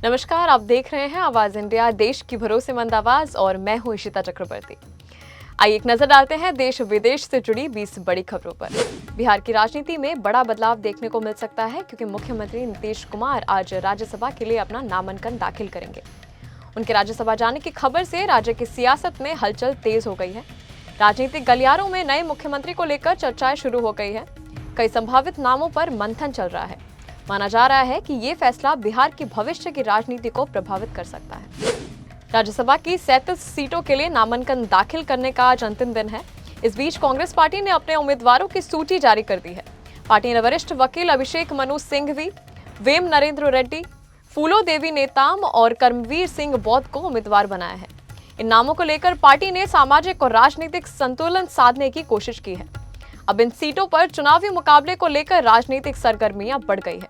नमस्कार, आप देख रहे हैं आवाज इंडिया, देश की भरोसेमंद आवाज और मैं हूं इशिता चक्रवर्ती। आइए एक नजर डालते हैं देश विदेश से जुड़ी 20 बड़ी खबरों पर। बिहार की राजनीति में बड़ा बदलाव देखने को मिल सकता है क्योंकि मुख्यमंत्री नीतीश कुमार आज राज्यसभा के लिए अपना नामांकन दाखिल करेंगे। उनके राज्यसभा जाने की खबर से राज्य की सियासत में हलचल तेज हो गई है। राजनीतिक गलियारों में नए मुख्यमंत्री को लेकर चर्चाएं शुरू हो गई है। कई संभावित नामों पर मंथन चल रहा है। माना जा रहा है कि ये फैसला बिहार की भविष्य की राजनीति को प्रभावित कर सकता है। राज्यसभा की 37 सीटों के लिए नामांकन दाखिल करने का आज अंतिम दिन है। इस बीच कांग्रेस पार्टी ने अपने उम्मीदवारों की सूची जारी कर दी है। पार्टी ने वरिष्ठ वकील अभिषेक मनु सिंघवी, वेम नरेंद्र रेड्डी, फूलो देवी नेताम और कर्मवीर सिंह बौद्ध को उम्मीदवार बनाया है। इन नामों को लेकर पार्टी ने सामाजिक और राजनीतिक संतुलन साधने की कोशिश की है। अब इन सीटों पर चुनावी मुकाबले को लेकर राजनीतिक सरगर्मियां बढ़ गई है।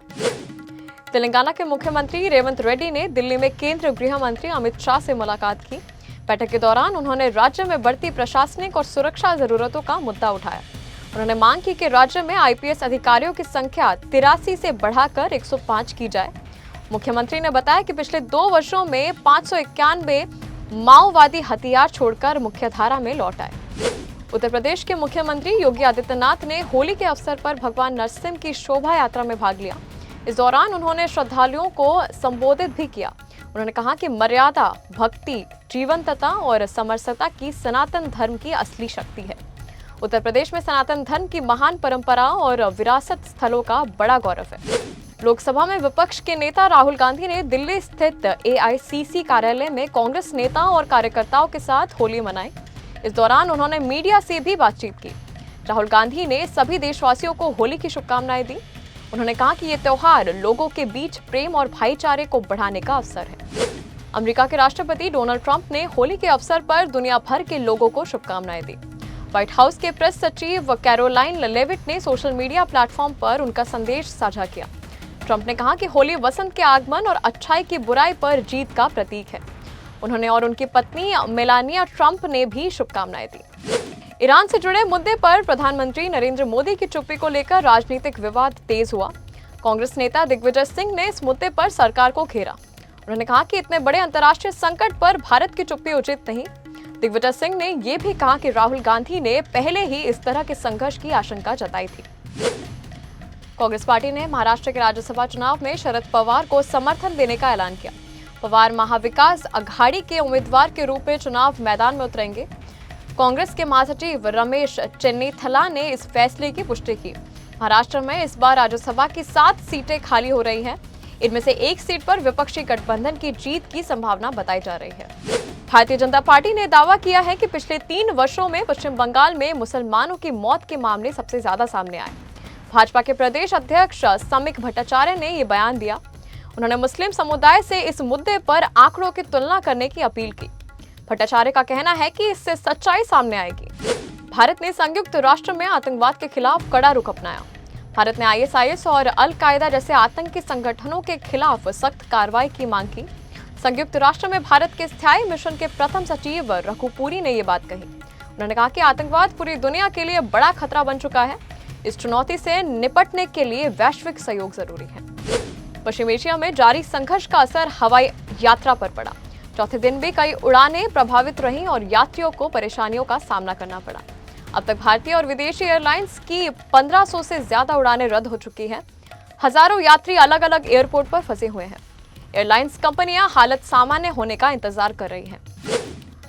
तेलंगाना के मुख्यमंत्री रेवंत रेड्डी ने दिल्ली में केंद्रीय गृह मंत्री अमित शाह से मुलाकात की। बैठक के दौरान उन्होंने राज्य में बढ़ती प्रशासनिक और सुरक्षा जरूरतों का मुद्दा उठाया। उन्होंने मांग की कि राज्य में आईपीएस अधिकारियों की संख्या 83 से बढ़ाकर 105 की जाए। मुख्यमंत्री ने बताया कि पिछले 2 वर्षों में 591 माओवादी हथियार छोड़कर मुख्यधारा में लौट आए। उत्तर प्रदेश के मुख्यमंत्री योगी आदित्यनाथ ने होली के अवसर पर भगवान नरसिंह की शोभा यात्रा में भाग लिया। इस दौरान उन्होंने श्रद्धालुओं को संबोधित भी किया। उन्होंने कहा कि मर्यादा, भक्ति, जीवंतता और समरसता की सनातन धर्म की असली शक्ति है। उत्तर प्रदेश में सनातन धर्म की महान परंपरा और विरासत स्थलों का बड़ा गौरव है। लोकसभा में विपक्ष के नेता राहुल गांधी ने दिल्ली स्थित एआईसीसी कार्यालय में कांग्रेस नेताओं और कार्यकर्ताओं के साथ होली मनाई। इस दौरान उन्होंने मीडिया से भी बातचीत की। राहुल गांधी ने सभी देशवासियों को होली की शुभकामनाएं दी। उन्होंने कहा कि ये त्योहार लोगों के बीच प्रेम और भाईचारे को बढ़ाने का अवसर है। अमेरिका के राष्ट्रपति डोनाल्ड ट्रंप ने होली के अवसर पर दुनिया भर के लोगों को शुभकामनाएं दी। व्हाइट हाउस के प्रेस सचिव कैरोलाइन लेविट ने सोशल मीडिया प्लेटफॉर्म पर उनका संदेश साझा किया। ट्रंप ने कहा कि होली वसंत के आगमन और अच्छाई की बुराई पर जीत का प्रतीक है। उन्होंने और उनकी पत्नी मेलानिया ट्रंप ने भी शुभकामनाएं दी। ईरान से जुड़े मुद्दे पर प्रधानमंत्री नरेंद्र मोदी की चुप्पी को लेकर राजनीतिक विवाद तेज हुआ। कांग्रेस नेता दिग्विजय सिंह ने इस मुद्दे पर सरकार को घेरा। उन्होंने कहा कि इतने बड़े अंतर्राष्ट्रीय संकट पर भारत की चुप्पी उचित नहीं। दिग्विजय सिंह ने यह भी कहा कि राहुल गांधी ने पहले ही इस तरह के संघर्ष की आशंका जताई थी। कांग्रेस पार्टी ने महाराष्ट्र के राज्यसभा चुनाव में शरद पवार को समर्थन देने का ऐलान किया। पवार महाविकास अघाड़ी के उम्मीदवार के रूप में चुनाव मैदान में उतरेंगे। कांग्रेस के महासचिव रमेश चेन्नीथला ने इस फैसले की पुष्टि की। महाराष्ट्र में इस बार राज्यसभा की 7 सीटें खाली हो रही हैं। इनमें से 1 सीट पर विपक्षी गठबंधन की जीत की संभावना बताई जा रही है। भारतीय जनता पार्टी ने दावा किया है कि पिछले 3 वर्षों में पश्चिम बंगाल में मुसलमानों की मौत के मामले सबसे ज्यादा सामने आए। भाजपा के प्रदेश अध्यक्ष समीक भट्टाचार्य ने ये बयान दिया। उन्होंने मुस्लिम समुदाय से इस मुद्दे पर आंकड़ों की तुलना करने की अपील की। भट्टाचार्य का कहना है कि इससे सच्चाई सामने आएगी। भारत ने संयुक्त राष्ट्र में आतंकवाद के खिलाफ कड़ा रुख अपनाया। भारत ने आईएसआईएस और अल कायदा जैसे आतंकी संगठनों के खिलाफ सख्त कार्रवाई की मांग की। संयुक्त राष्ट्र में भारत के स्थायी मिशन के प्रथम सचिव रघु पुरी ने ये बात कही। उन्होंने कहा कि आतंकवाद पूरी दुनिया के लिए बड़ा खतरा बन चुका है। इस चुनौती से निपटने के लिए वैश्विक सहयोग जरूरी है। पश्चिम एशिया में जारी संघर्ष का असर हवाई यात्रा पर पड़ा। चौथे दिन भी कई उड़ानें प्रभावित रहीं और यात्रियों को परेशानियों का सामना करना पड़ा। अब तक भारतीय और विदेशी एयरलाइंस की 1500 से ज्यादा उड़ानें रद्द हो चुकी हैं। हजारों यात्री अलग अलग एयरपोर्ट पर फंसे हुए हैं। एयरलाइंस कंपनियां हालत सामान्य होने का इंतजार कर रही हैं।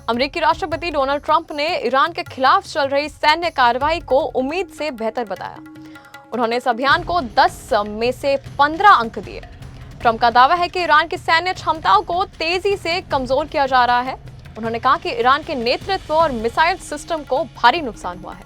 अमेरिकी राष्ट्रपति डोनाल्ड ट्रंप ने ईरान के खिलाफ चल रही सैन्य कार्रवाई को उम्मीद से बेहतर बताया। उन्होंने इस अभियान को 10 में से 15 अंक दिए। ट्रंप का दावा है कि ईरान की सैन्य क्षमताओं को तेजी से कमजोर किया जा रहा है। उन्होंने कहा कि ईरान के नेतृत्व और मिसाइल सिस्टम को भारी नुकसान हुआ है।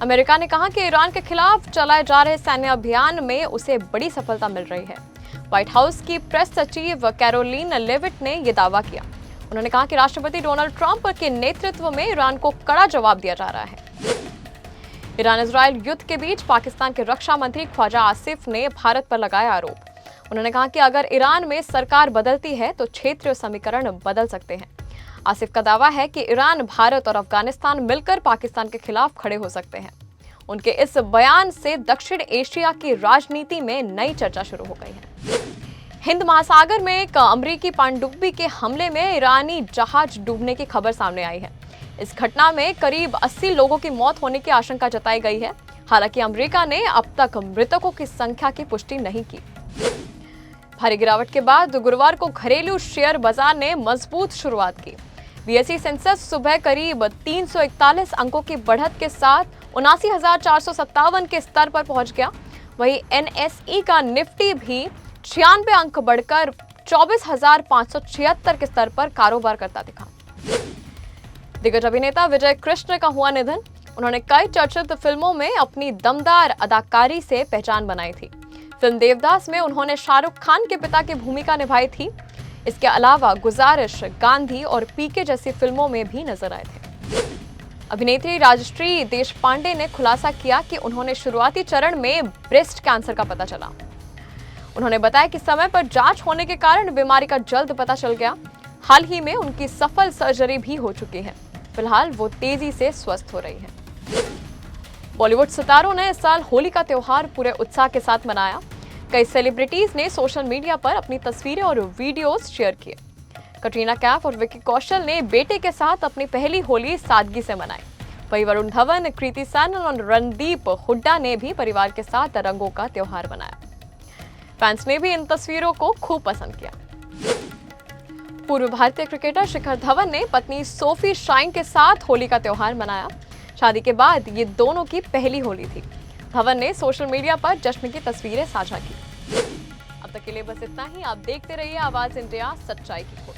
अमेरिका ने कहा कि ईरान के खिलाफ चलाए जा रहे सैन्य अभियान में उसे बड़ी सफलता मिल रही है। व्हाइट हाउस की प्रेस सचिव कैरोलिन लेविट ने यह दावा किया। उन्होंने कहा कि राष्ट्रपति डोनाल्ड ट्रंप के नेतृत्व में ईरान को कड़ा जवाब दिया जा रहा है। ईरान इजरायल युद्ध के बीच पाकिस्तान के रक्षा मंत्री ख्वाजा आसिफ ने भारत पर लगाया आरोप। उन्होंने कहा कि अगर ईरान में सरकार बदलती है तो क्षेत्रीय समीकरण बदल सकते हैं। आसिफ का दावा है कि ईरान, भारत और अफगानिस्तान मिलकर पाकिस्तान के खिलाफ खड़े हो सकते हैं। उनके इस बयान से दक्षिण एशिया की राजनीति में नई चर्चा शुरू हो गई है। हिंद महासागर में एक अमेरिकी पनडुब्बी के हमले में ईरानी जहाज डूबने की खबर सामने आई है। इस घटना में करीब 80 लोगों की मौत होने की आशंका जताई गई है। हालांकि अमेरिका ने अब तक मृतकों की संख्या की पुष्टि नहीं की। भारी गिरावट के बाद गुरुवार को घरेलू शेयर बाजार ने मजबूत शुरुआत की। बीएसई सेंसेक्स सुबह करीब 341 अंकों की बढ़त के साथ 79,457 के स्तर पर पहुंच गया। वहीं एनएसई का निफ्टी भी 96 अंक बढ़कर 24,576 के स्तर पर कारोबार करता दिखा। दिग्गज अभिनेता विजय कृष्ण का हुआ निधन। उन्होंने कई चर्चित फिल्मों में अपनी दमदार अदाकारी से पहचान बनाई थी। फिल्म देवदास में उन्होंने शाहरुख खान के पिता की भूमिका निभाई थी। इसके अलावा गुजारिश, गांधी और पीके जैसी फिल्मों में भी नजर आए थे। अभिनेत्री राजश्री देशपांडे ने खुलासा किया कि उन्होंने शुरुआती चरण में ब्रेस्ट कैंसर का पता चला। उन्होंने बताया कि समय पर जांच होने के कारण बीमारी का जल्द पता चल गया। हाल ही में उनकी सफल सर्जरी भी हो चुकी है। फिलहाल वो तेजी से स्वस्थ हो रही है। बॉलीवुड सितारों ने इस साल होली का त्योहार पूरे उत्साह के साथ मनाया। कई सेलिब्रिटीज ने सोशल मीडिया पर अपनी तस्वीरें और वीडियोस शेयर किए। कटरीना कैफ और विक्की कौशल ने बेटे के साथ अपनी पहली होली सादगी से मनाई। वहीं वरुण धवन, कृति सैनन और रणदीप हुड्डा ने भी परिवार के साथ रंगों का त्योहार मनाया। फैंस ने भी इन तस्वीरों को खूब पसंद किया। पूर्व भारतीय क्रिकेटर शिखर धवन ने पत्नी सोफी शाइन के साथ होली का त्योहार मनाया। शादी के बाद ये दोनों की पहली होली थी। धवन ने सोशल मीडिया पर जश्न की तस्वीरें साझा की। अब तक के लिए बस इतना ही। आप देखते रहिए आवाज इंडिया, सच्चाई की खबर।